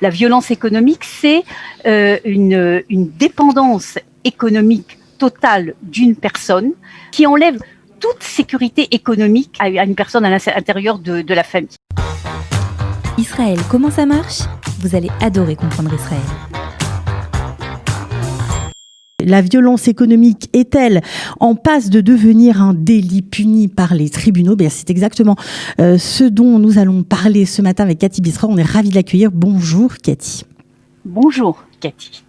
La violence économique, c'est une dépendance économique totale d'une personne qui enlève toute sécurité économique à une personne à l'intérieur de la famille. Israël, comment ça marche ? Vous allez adorer comprendre Israël. La violence économique est-elle en passe de devenir un délit puni par les tribunaux ? Bien, c'est exactement ce dont nous allons parler ce matin avec Cathy Bisserand. On est ravis de l'accueillir. Bonjour Cathy. Bonjour Cathy.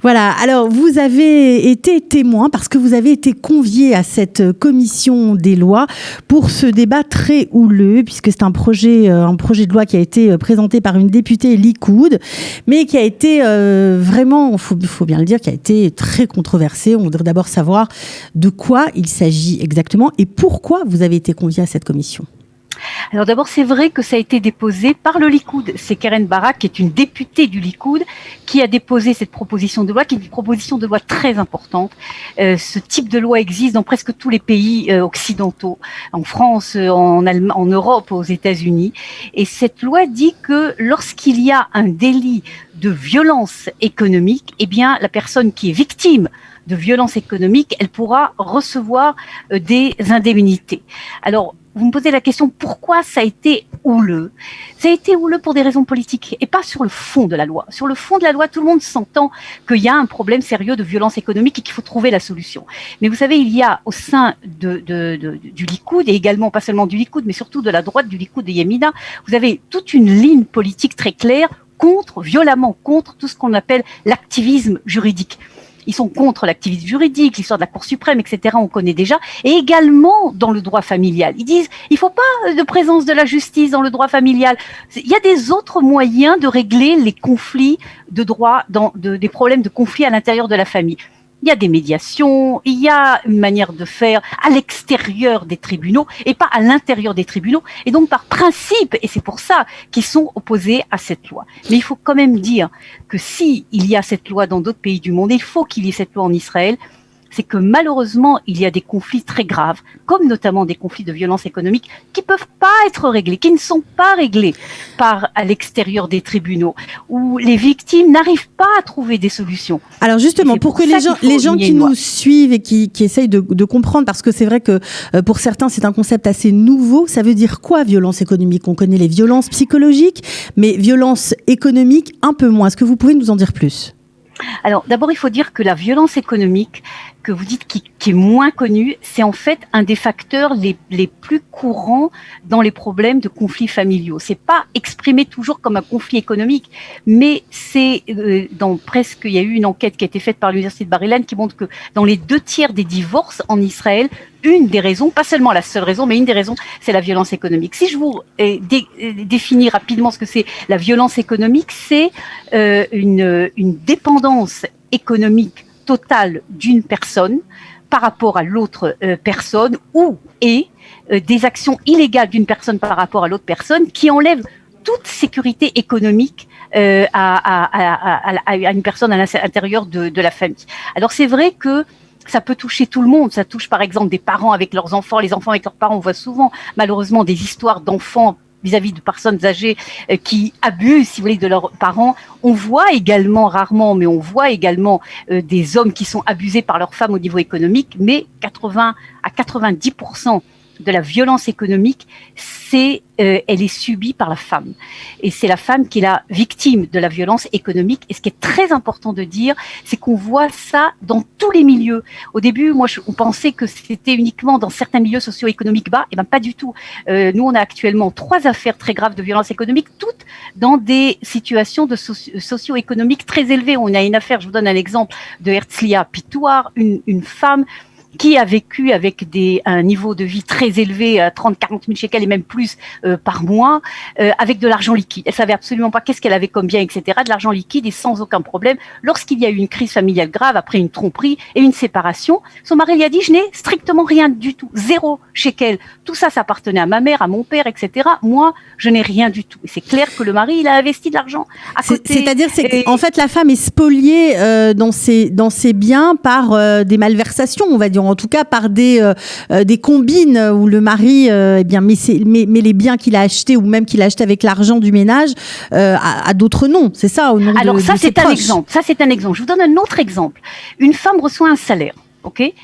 Voilà, alors vous avez été témoin parce que vous avez été convié à cette commission des lois pour ce débat très houleux, puisque c'est un projet de loi qui a été présenté par une députée Likoud, mais qui a été vraiment, faut bien le dire, qui a été très controversé. On voudrait d'abord savoir de quoi il s'agit exactement et pourquoi vous avez été convié à cette commission. Alors d'abord, c'est vrai que ça a été déposé par le Likoud. C'est Keren Barak, qui est une députée du Likoud, qui a déposé cette proposition de loi, qui est une proposition de loi très importante. Ce type de loi existe dans presque tous les pays occidentaux, en France, en Europe, aux États-Unis. Et cette loi dit que lorsqu'il y a un délit de violence économique, eh bien, la personne qui est victime de violence économique, elle pourra recevoir des indemnités. Alors, vous me posez la question, pourquoi ça a été houleux ? Ça a été houleux pour des raisons politiques et pas sur le fond de la loi. Sur le fond de la loi, tout le monde s'entend qu'il y a un problème sérieux de violence économique et qu'il faut trouver la solution. Mais vous savez, il y a au sein du Likoud, et également pas seulement du Likoud, mais surtout de la droite du Likoud de Yamina, vous avez toute une ligne politique très claire violemment contre tout ce qu'on appelle l'activisme juridique. Ils sont contre l'activisme juridique, l'histoire de la Cour suprême, etc. On connaît déjà. Et également dans le droit familial. Ils disent, il faut pas de présence de la justice dans le droit familial. Il y a des autres moyens de régler les conflits de droit, des problèmes de conflit à l'intérieur de la famille. Il y a des médiations, il y a une manière de faire à l'extérieur des tribunaux et pas à l'intérieur des tribunaux. Et donc, par principe, et c'est pour ça qu'ils sont opposés à cette loi. Mais il faut quand même dire que si il y a cette loi dans d'autres pays du monde, il faut qu'il y ait cette loi en Israël, c'est que malheureusement, il y a des conflits très graves, comme notamment des conflits de violence économique, qui peuvent pas être réglés, qui ne sont pas réglés à l'extérieur des tribunaux, où les victimes n'arrivent pas à trouver des solutions. Alors justement, pour que les gens qui nous suivent et qui essayent de comprendre, parce que c'est vrai que pour certains, c'est un concept assez nouveau, ça veut dire quoi, violence économique ? On connaît les violences psychologiques, mais violence économique, un peu moins. Est-ce que vous pouvez nous en dire plus ? Alors, d'abord, il faut dire que la violence économique, que vous dites qui est moins connue, c'est en fait un des facteurs les plus courants dans les problèmes de conflits familiaux. C'est pas exprimé toujours comme un conflit économique, mais c'est il y a eu une enquête qui a été faite par l'université de Bar-Ilan qui montre que dans les 2/3 des divorces en Israël, une des raisons, pas seulement la seule raison, mais une des raisons, c'est la violence économique. Si je vous définis rapidement ce que c'est la violence économique, c'est une dépendance économique totale d'une personne par rapport à l'autre personne et des actions illégales d'une personne par rapport à l'autre personne qui enlèvent toute sécurité économique à une personne à l'intérieur de la famille. Alors c'est vrai que ça peut toucher tout le monde. Ça touche par exemple des parents avec leurs enfants, les enfants avec leurs parents. On voit souvent malheureusement des histoires d'enfants vis-à-vis de personnes âgées qui abusent, si vous voulez, de leurs parents. On voit également, rarement, mais on voit également des hommes qui sont abusés par leurs femmes au niveau économique, mais 80 à 90% de la violence économique, elle est subie par la femme. Et c'est la femme qui est la victime de la violence économique. Et ce qui est très important de dire, c'est qu'on voit ça dans tous les milieux. Au début, on pensait que c'était uniquement dans certains milieux socio-économiques bas. Et ben pas du tout. Nous, on a actuellement 3 affaires très graves de violence économique, toutes dans des situations de socio-économiques très élevées. On a une affaire, je vous donne un exemple, de Herzliya Pitoire, une femme qui a vécu avec un niveau de vie très élevé, 30-40 000 shekels et même plus par mois, avec de l'argent liquide. Elle savait absolument pas qu'est-ce qu'elle avait comme bien, etc. De l'argent liquide et sans aucun problème. Lorsqu'il y a eu une crise familiale grave, après une tromperie et une séparation, son mari lui a dit « Je n'ai strictement rien du tout, 0 shekel. Tout ça, ça appartenait à ma mère, à mon père, etc. Moi, je n'ai rien du tout. » Et c'est clair que le mari, il a investi de l'argent à côté. C'est-à-dire, en fait, la femme est spoliée dans ses biens par des malversations, on va dire. en tout cas par des combines où le mari met les biens qu'il a achetés ou même qu'il a acheté avec l'argent du ménage à d'autres noms. C'est ça, au nom Alors de ça, ses c'est un proches. exemple. Ça, c'est un exemple. Je vous donne un autre exemple. Une femme reçoit un salaire. Ok. Et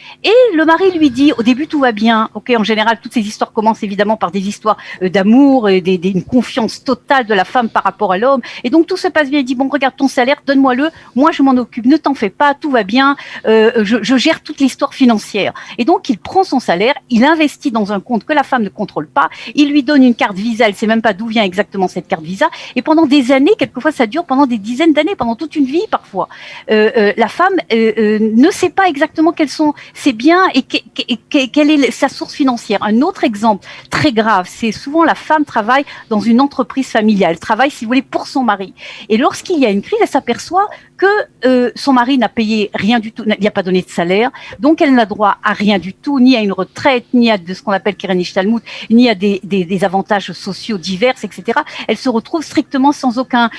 le mari lui dit, au début tout va bien. Ok. En général, toutes ces histoires commencent évidemment par des histoires d'amour et une confiance totale de la femme par rapport à l'homme. Et donc tout se passe bien. Il dit bon, regarde ton salaire, donne-moi-le. Moi, je m'en occupe. Ne t'en fais pas, tout va bien. Je gère toute l'histoire financière. Et donc il prend son salaire, il investit dans un compte que la femme ne contrôle pas. Il lui donne une carte Visa. Elle sait même pas d'où vient exactement cette carte Visa. Et pendant des années, quelquefois ça dure pendant des dizaines d'années, pendant toute une vie parfois. La femme ne sait pas exactement quels sont ses biens et quelle est sa source financière. Un autre exemple très grave, c'est souvent la femme travaille dans une entreprise familiale. Elle travaille, si vous voulez, pour son mari. Et lorsqu'il y a une crise, elle s'aperçoit que son mari n'a payé rien du tout, il n'a pas donné de salaire, donc elle n'a droit à rien du tout, ni à une retraite, ni à de ce qu'on appelle Keren-Ishtalmout, ni à des avantages sociaux divers, etc. Elle se retrouve strictement sans aucun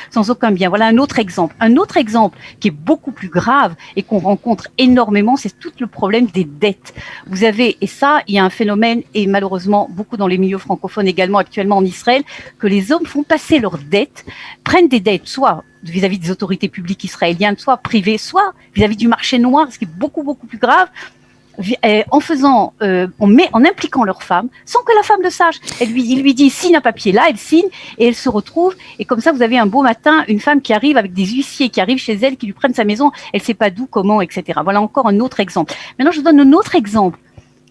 bien. Voilà un autre exemple. Un autre exemple qui est beaucoup plus grave et qu'on rencontre énormément, c'est tout le problème des dettes. Vous avez, et ça, il y a un phénomène, et malheureusement beaucoup dans les milieux francophones également actuellement en Israël, que les hommes font passer leurs dettes, prennent des dettes, soit vis-à-vis des autorités publiques israéliennes, soit privées, soit vis-à-vis du marché noir, ce qui est beaucoup, beaucoup plus grave, en impliquant leur femme, sans que la femme le sache. Il lui dit, signe un papier là, elle signe, et elle se retrouve, et comme ça, vous avez un beau matin, une femme qui arrive avec des huissiers, qui arrivent chez elle, qui lui prennent sa maison, elle sait pas d'où, comment, etc. Voilà encore un autre exemple. Maintenant, je vous donne un autre exemple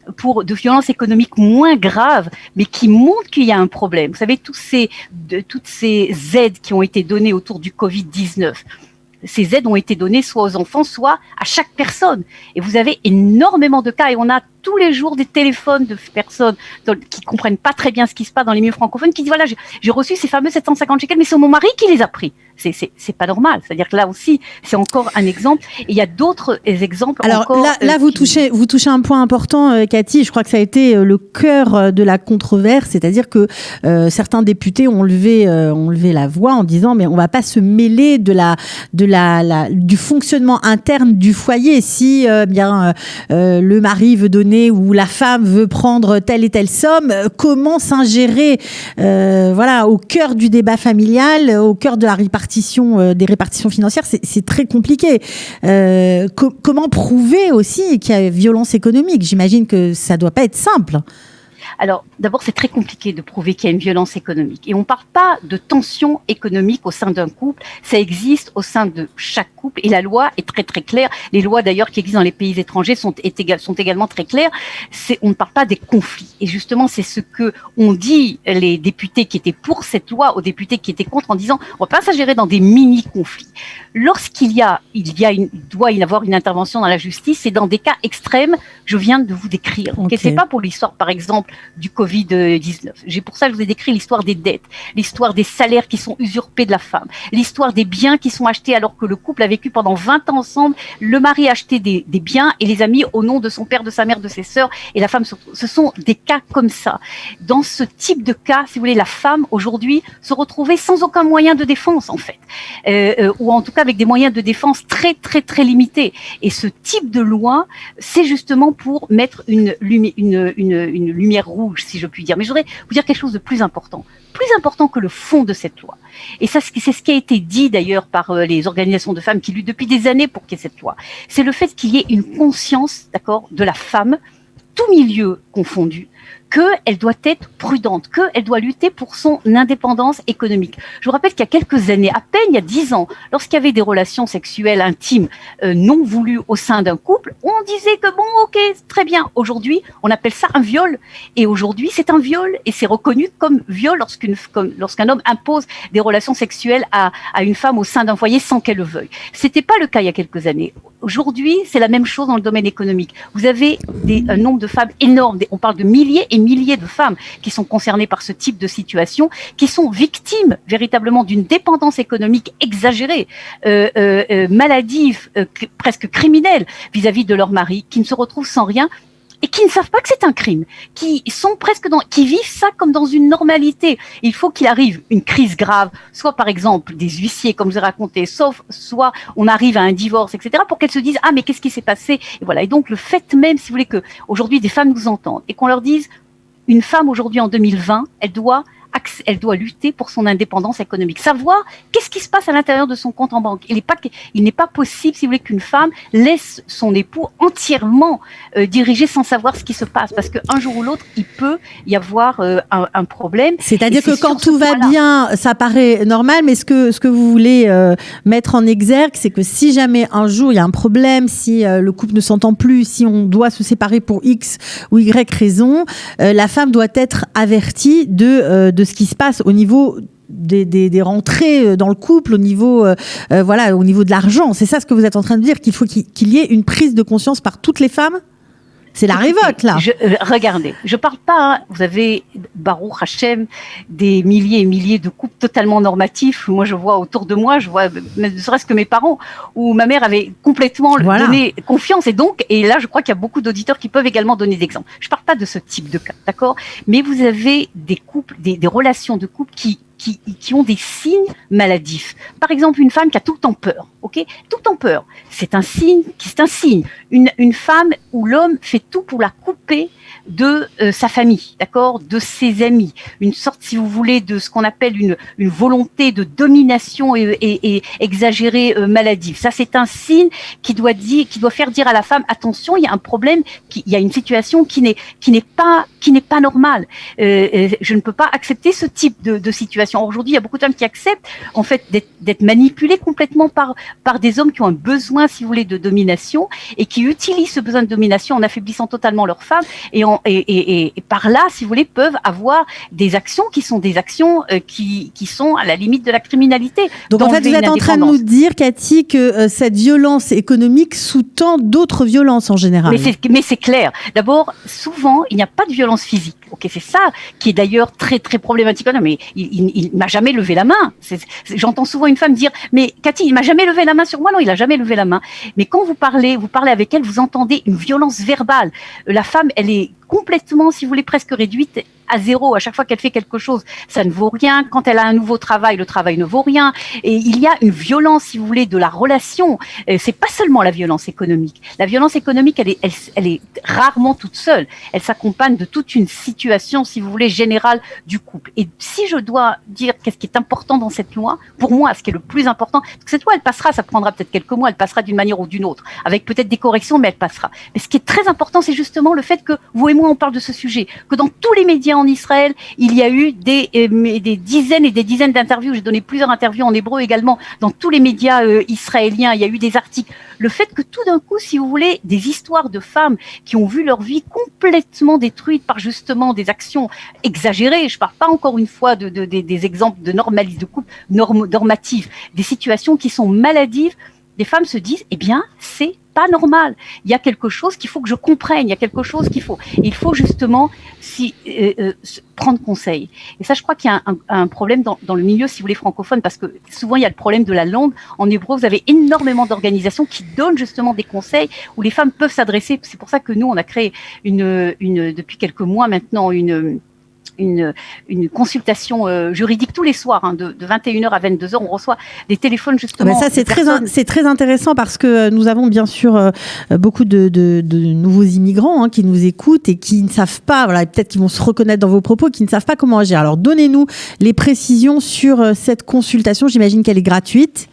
de violences économiques moins graves, mais qui montrent qu'il y a un problème. Vous savez, toutes ces aides qui ont été données autour du Covid-19, ces aides ont été données soit aux enfants, soit à chaque personne. Et vous avez énormément de cas, et on a tous les jours des téléphones de personnes qui comprennent pas très bien ce qui se passe dans les milieux francophones, qui disent voilà, j'ai reçu ces fameux 750 shekels, mais c'est mon mari qui les a pris. C'est pas normal. C'est-à-dire que là aussi, c'est encore un exemple. Et il y a d'autres exemples. Alors encore, là, vous touchez un point important, Cathy. Je crois que ça a été le cœur de la controverse, c'est-à-dire que certains députés ont levé la voix en disant mais on va pas se mêler du fonctionnement interne du foyer. Si le mari veut donner ou la femme veut prendre telle et telle somme, comment s'ingérer au cœur du débat familial, au cœur de la des répartitions financières, c'est très compliqué. Comment prouver aussi qu'il y a violence économique? J'imagine que ça doit pas être simple. Alors, d'abord, c'est très compliqué de prouver qu'il y a une violence économique. Et on ne parle pas de tension économique au sein d'un couple. Ça existe au sein de chaque couple. Et la loi est très, très claire. Les lois, d'ailleurs, qui existent dans les pays étrangers sont également très claires. On ne parle pas des conflits. Et justement, c'est ce que ont dit les députés qui étaient pour cette loi aux députés qui étaient contre en disant on ne va pas s'ingérer dans des mini-conflits. Lorsqu'il doit y avoir une intervention dans la justice, c'est dans des cas extrêmes, je viens de vous décrire. Okay. C'est pas pour l'histoire, par exemple, du Covid-19. Pour ça, je vous ai décrit l'histoire des dettes, l'histoire des salaires qui sont usurpés de la femme, l'histoire des biens qui sont achetés alors que le couple a vécu pendant 20 ans ensemble. Le mari a acheté des biens et les a mis au nom de son père, de sa mère, de ses sœurs, et la femme, ce sont des cas comme ça. Dans ce type de cas, si vous voulez, la femme, aujourd'hui, se retrouvait sans aucun moyen de défense, en fait. Ou en tout cas avec des moyens de défense très, très, très limités. Et ce type de loi, c'est justement pour mettre une lumière rouge, si je puis dire. Mais je voudrais vous dire quelque chose de plus important que le fond de cette loi. Et ça, c'est ce qui a été dit d'ailleurs par les organisations de femmes qui luttent depuis des années pour qu'il y ait cette loi. C'est le fait qu'il y ait une conscience, d'accord, de la femme, tout milieu confondu, qu'elle doit être prudente, qu'elle doit lutter pour son indépendance économique. Je vous rappelle qu'il y a quelques années, à peine il y a 10 ans, lorsqu'il y avait des relations sexuelles intimes non voulues au sein d'un couple, on disait que bon, ok, très bien. Aujourd'hui, on appelle ça un viol. Et aujourd'hui, c'est un viol et c'est reconnu comme viol lorsqu'un homme impose des relations sexuelles à une femme au sein d'un foyer sans qu'elle le veuille. C'était pas le cas il y a quelques années. Aujourd'hui, c'est la même chose dans le domaine économique. Vous avez un nombre de femmes énorme, on parle de milliers et milliers de femmes qui sont concernées par ce type de situation, qui sont victimes véritablement d'une dépendance économique exagérée, maladive, presque criminelle vis-à-vis de leur mari, qui ne se retrouvent sans rien. et qui ne savent pas que c'est un crime, qui sont qui vivent ça comme dans une normalité. Il faut qu'il arrive une crise grave, soit par exemple des huissiers, comme je l'ai raconté, soit on arrive à un divorce, etc., pour qu'elles se disent, ah, mais qu'est-ce qui s'est passé? Et voilà. Et donc, le fait même, si vous voulez, que aujourd'hui des femmes nous entendent et qu'on leur dise, une femme aujourd'hui en 2020, elle doit lutter pour son indépendance économique, savoir qu'est-ce qui se passe à l'intérieur de son compte en banque. Il n'est pas possible, si vous voulez, qu'une femme laisse son époux entièrement dirigé sans savoir ce qui se passe, parce qu'un jour ou l'autre, il peut y avoir un problème. C'est-à-dire que quand tout va bien, ça paraît normal, mais ce que vous voulez mettre en exergue, c'est que si jamais un jour il y a un problème, si le couple ne s'entend plus, si on doit se séparer pour X ou Y raison, la femme doit être avertie de ce qui se passe au niveau des rentrées dans le couple, au niveau de l'argent. C'est ça ce que vous êtes en train de dire, qu'il faut qu'il y ait une prise de conscience par toutes les femmes? C'est la révolte, là. Regardez, je parle pas, hein, vous avez, Baruch Hashem, des milliers et milliers de couples totalement normatifs. Moi, je vois autour de moi, ne serait-ce que mes parents, où ma mère avait complètement donné confiance. Et là, je crois qu'il y a beaucoup d'auditeurs qui peuvent également donner des exemples. Je parle pas de ce type de cas, d'accord? Mais vous avez des couples, des relations de couple qui ont des signes maladifs. Par exemple, une femme qui a tout le temps peur, ok? Tout le temps peur. C'est un signe. Une femme où l'homme fait tout pour la couper de sa famille, d'accord, de ses amis, une sorte, si vous voulez, de ce qu'on appelle une volonté de domination et exagérée maladive. Ça, c'est un signe qui doit faire dire à la femme, attention, il y a un problème, il y a une situation qui n'est pas normale. Je ne peux pas accepter ce type de situation. Aujourd'hui, il y a beaucoup de femmes qui acceptent, en fait, d'être manipulées complètement par des hommes qui ont un besoin, si vous voulez, de domination et qui utilisent ce besoin de domination en affaiblissant totalement leurs femmes et par là, si vous voulez, peuvent avoir des actions qui sont qui sont à la limite de la criminalité. Donc en fait, vous êtes en train de nous dire, Cathy, que cette violence économique sous-tend d'autres violences en général. Mais c'est clair. D'abord, souvent, il n'y a pas de violence physique. Ok, c'est ça qui est d'ailleurs très très problématique. Non, mais il m'a jamais levé la main. J'entends souvent une femme dire, mais Cathy, il m'a jamais levé la main sur moi. Non, il a jamais levé la main. Mais quand vous parlez avec elle, vous entendez une violence verbale. La femme, elle est complètement, si vous voulez, presque réduite à zéro. À chaque fois qu'elle fait quelque chose, ça ne vaut rien. Quand elle a un nouveau travail, le travail ne vaut rien. Et il y a une violence, si vous voulez, de la relation. C'est pas seulement la violence économique. La violence économique, elle est rarement toute seule. Elle s'accompagne de toute une situation, si vous voulez, générale du couple. Et si je dois dire qu'est-ce qui est important dans cette loi, pour moi, ce qui est le plus important, parce que cette loi, elle passera, ça prendra peut-être quelques mois, elle passera d'une manière ou d'une autre, avec peut-être des corrections, mais elle passera. Mais ce qui est très important, c'est justement le fait que vous et moi, on parle de ce sujet, que dans tous les médias en Israël, il y a eu des dizaines et des dizaines d'interviews. J'ai donné plusieurs interviews en hébreu également dans tous les médias israéliens. Il y a eu des articles. Le fait que tout d'un coup, si vous voulez, des histoires de femmes qui ont vu leur vie complètement détruite par justement des actions exagérées. Je parle pas encore une fois des exemples de de couple normatifs, des situations qui sont maladives. Des femmes se disent, eh bien, c'est pas normal. Il y a quelque chose qu'il faut que je comprenne. Il y a quelque chose qu'il faut. Il faut justement prendre conseil. Et ça, je crois qu'il y a un problème dans le milieu, si vous voulez, francophone, parce que souvent, il y a le problème de la langue. En hébreu, vous avez énormément d'organisations qui donnent justement des conseils où les femmes peuvent s'adresser. C'est pour ça que nous, on a créé depuis quelques mois maintenant, une consultation juridique tous les soirs, hein, de 21h à 22h, on reçoit des téléphones justement. Ça, c'est très intéressant parce que nous avons bien sûr beaucoup de nouveaux immigrants qui nous écoutent et qui ne savent pas, voilà, peut-être qu'ils vont se reconnaître dans vos propos, qui ne savent pas comment agir. Alors, donnez-nous les précisions sur cette consultation. J'imagine qu'elle est gratuite.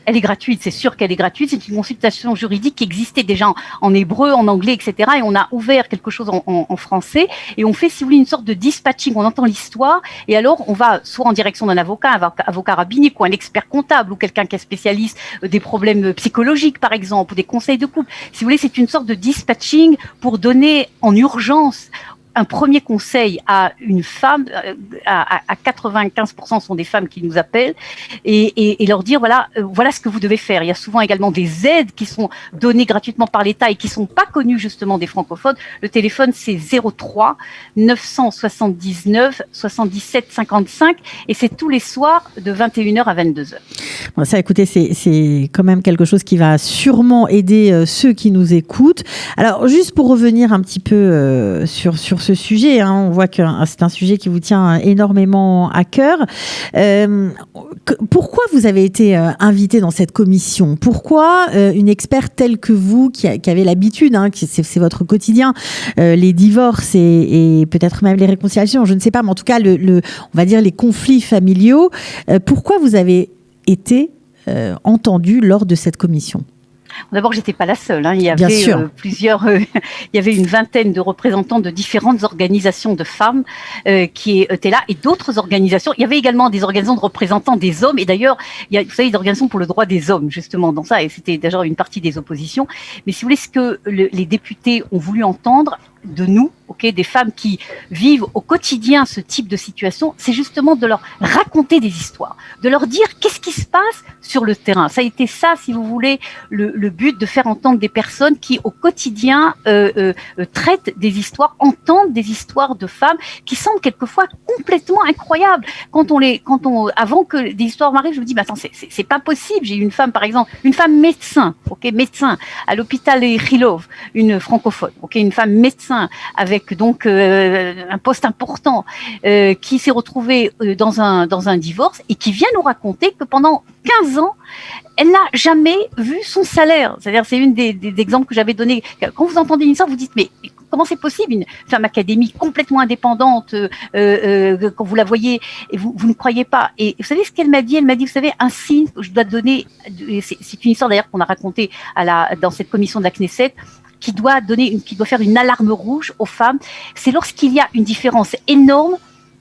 Elle est gratuite, c'est sûr qu'elle est gratuite. C'est une consultation juridique qui existait déjà en hébreu, en anglais, etc. Et on a ouvert quelque chose en français. Et on fait, si vous voulez, une sorte de dispatching. On entend l'histoire. Et alors, on va soit en direction d'un avocat, un avocat rabbinique ou un expert comptable ou quelqu'un qui est spécialiste des problèmes psychologiques, par exemple, ou des conseils de couple. Si vous voulez, c'est une sorte de dispatching pour donner en urgence un premier conseil à une femme, à 95% sont des femmes qui nous appellent, et leur dire voilà ce que vous devez faire. Il y a souvent également des aides qui sont données gratuitement par l'État et qui sont pas connues justement des francophones. Le téléphone, c'est 03 979 77 55 et c'est tous les soirs de 21h à 22h. Bon, ça, écoutez, c'est quand même quelque chose qui va sûrement aider ceux qui nous écoutent. Alors, juste pour revenir un petit peu sur ce sujet, hein, on voit que c'est un sujet qui vous tient énormément à cœur. Pourquoi vous avez été invité dans cette commission ? Pourquoi une experte telle que vous, qui avez l'habitude, hein, c'est votre quotidien, les divorces et peut-être même les réconciliations, je ne sais pas, mais en tout cas, on va dire les conflits familiaux, pourquoi vous avez été entendue lors de cette commission ? D'abord, j'étais pas la seule. Hein. Il y avait il y avait une vingtaine de représentants de différentes organisations de femmes qui étaient là et d'autres organisations. Il y avait également des organisations de représentants des hommes. Et d'ailleurs, il y a, vous savez, des organisations pour le droit des hommes, justement, dans ça. Et c'était déjà une partie des oppositions. Mais si vous voulez, ce que les députés ont voulu entendre de nous, des femmes qui vivent au quotidien ce type de situation, c'est justement de leur raconter des histoires, de leur dire qu'est-ce qui se passe sur le terrain. Ça a été ça, si vous voulez, le but de faire entendre des personnes qui au quotidien traitent des histoires, entendent des histoires de femmes qui semblent quelquefois complètement incroyables. Avant que des histoires m'arrivent, je me dis, mais attends, c'est pas possible. J'ai eu une femme, par exemple, une femme médecin, médecin à l'hôpital Khilov, une francophone, une femme médecin avec donc un poste important qui s'est retrouvée dans un divorce et qui vient nous raconter que pendant 15 ans, elle n'a jamais vu son salaire. C'est-à-dire, c'est une des exemples que j'avais donné. Quand vous entendez une histoire, vous dites, mais comment c'est possible, une femme académique complètement indépendante, quand vous la voyez, et vous ne croyez pas. Et vous savez ce qu'elle m'a dit ? Elle m'a dit, vous savez, un signe que je dois donner, c'est une histoire d'ailleurs qu'on a racontée dans cette commission de la Knesset, qui doit faire une alarme rouge aux femmes, c'est lorsqu'il y a une différence énorme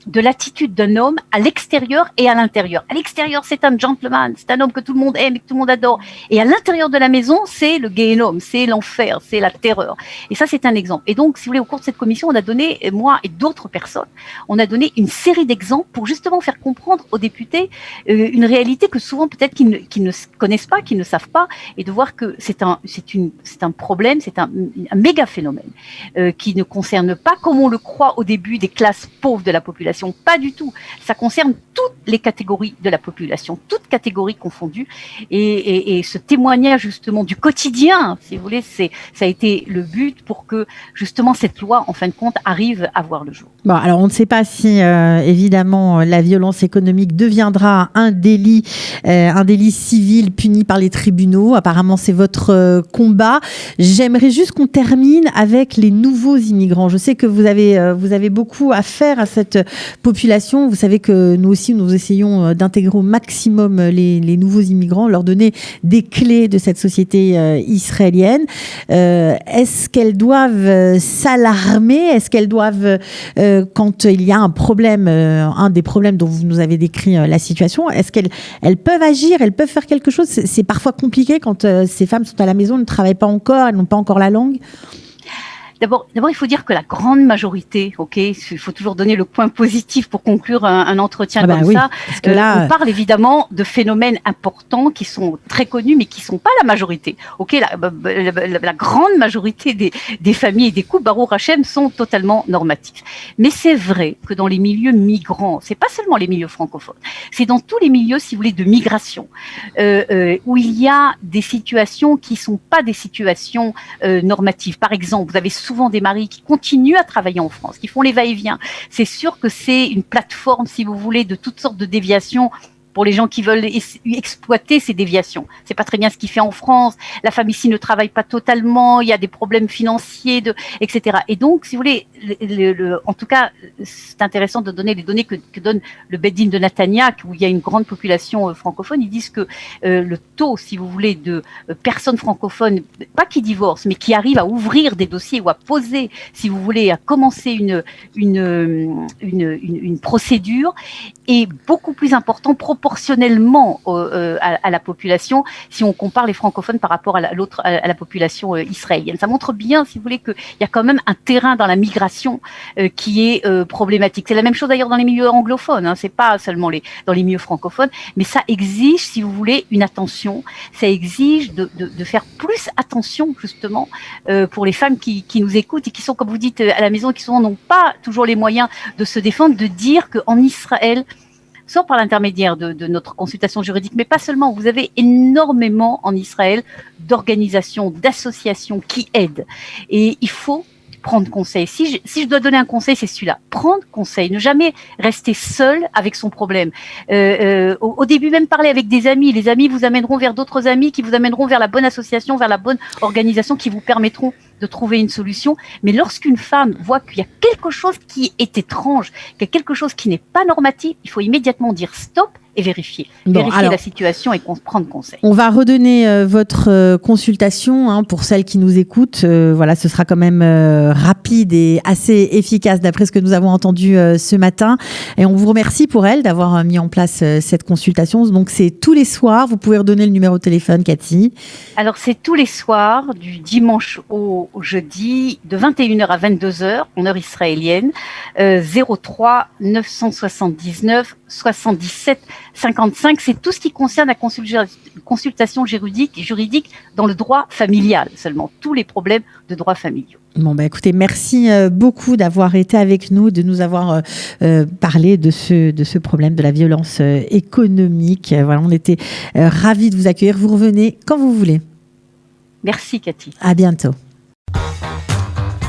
de l'attitude d'un homme à l'extérieur et à l'intérieur. À l'extérieur, c'est un gentleman, c'est un homme que tout le monde aime et que tout le monde adore. Et à l'intérieur de la maison, c'est le Guéhénom, c'est l'enfer, c'est la terreur. Et ça, c'est un exemple. Et donc, si vous voulez, au cours de cette commission, on a donné, moi et d'autres personnes, on a donné une série d'exemples pour justement faire comprendre aux députés une réalité que souvent, peut-être, qu'ils ne connaissent pas, qu'ils ne savent pas, et de voir que c'est un problème, c'est un méga phénomène qui ne concerne pas, comme on le croit au début, des classes pauvres de la population. Pas du tout. Ça concerne toutes les catégories de la population, toutes catégories confondues. Et ce témoignage justement du quotidien, si vous voulez, ça a été le but pour que justement cette loi, en fin de compte, arrive à voir le jour. Bon, alors on ne sait pas si évidemment la violence économique deviendra un délit civil puni par les tribunaux. Apparemment, c'est votre combat. J'aimerais juste qu'on termine avec les nouveaux immigrants. Je sais que vous avez beaucoup à faire à cette population. Vous savez que nous aussi, nous essayons d'intégrer au maximum les nouveaux immigrants, leur donner des clés de cette société israélienne. Est-ce qu'elles doivent s'alarmer ? Est-ce qu'elles doivent, quand il y a un problème, un des problèmes dont vous nous avez décrit la situation, est-ce qu'elles peuvent agir ? Elles peuvent faire quelque chose ? C'est parfois compliqué quand ces femmes sont à la maison, ne travaillent pas encore, elles n'ont pas encore la langue. D'abord, il faut dire que la grande majorité, il faut toujours donner le point positif pour conclure un entretien comme ça. Parce que là, on parle évidemment de phénomènes importants qui sont très connus, mais qui sont pas la majorité. La grande majorité des familles et des couples, Baruch Hashem, sont totalement normatifs. Mais c'est vrai que dans les milieux migrants, c'est pas seulement les milieux francophones, c'est dans tous les milieux, si vous voulez, de migration, où il y a des situations qui sont pas des situations normatives. Par exemple, vous avez souvent des maris qui continuent à travailler en France, qui font les va-et-vient. C'est sûr que c'est une plateforme, si vous voulez, de toutes sortes de déviations pour les gens qui veulent exploiter ces déviations. C'est pas très bien ce qu'il fait en France. La femme ici ne travaille pas totalement. Il y a des problèmes financiers, etc. Et donc, si vous voulez, en tout cas, c'est intéressant de donner les données que donne le Beit Din de Natania, où il y a une grande population francophone. Ils disent que le taux, si vous voulez, de personnes francophones, pas qui divorcent, mais qui arrivent à ouvrir des dossiers ou à poser, si vous voulez, à commencer une procédure, est beaucoup plus important proportionnellement proportionnellement à la population si on compare les francophones par rapport à la population israélienne. Ça montre bien, si vous voulez, qu'il y a quand même un terrain dans la migration qui est problématique. C'est la même chose d'ailleurs dans les milieux anglophones, hein, c'est pas seulement dans les milieux francophones, mais ça exige, si vous voulez, une attention. Ça exige de faire plus attention justement pour les femmes qui nous écoutent et qui sont, comme vous dites, à la maison, qui souvent n'ont pas toujours les moyens de se défendre, de dire qu'en Israël, soit par l'intermédiaire de notre consultation juridique, mais pas seulement, vous avez énormément en Israël d'organisations, d'associations qui aident. Et il faut prendre conseil. Si je dois donner un conseil, c'est celui-là. Prendre conseil. Ne jamais rester seul avec son problème. Au début, même parler avec des amis. Les amis vous amèneront vers d'autres amis qui vous amèneront vers la bonne association, vers la bonne organisation qui vous permettront de trouver une solution. Mais lorsqu'une femme voit qu'il y a quelque chose qui est étrange, qu'il y a quelque chose qui n'est pas normatif, il faut immédiatement dire stop et vérifier. Vérifier la situation et prendre conseil. On va redonner votre consultation hein, pour celles qui nous écoutent. Voilà, ce sera quand même rapide et assez efficace d'après ce que nous avons entendu ce matin. Et on vous remercie pour elle d'avoir mis en place cette consultation. Donc c'est tous les soirs. Vous pouvez redonner le numéro de téléphone, Cathy. Alors c'est tous les soirs, du dimanche au jeudi, de 21h à 22h, en heure israélienne, 03 979 77 55, c'est tout ce qui concerne la consultation juridique dans le droit familial, seulement tous les problèmes de droit familiaux. Bon, écoutez, merci beaucoup d'avoir été avec nous, de nous avoir parlé de ce problème de la violence économique. Voilà, on était ravis de vous accueillir. Vous revenez quand vous voulez. Merci Cathy. À bientôt.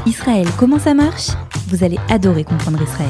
Israël, comment ça marche ? Vous allez adorer comprendre Israël.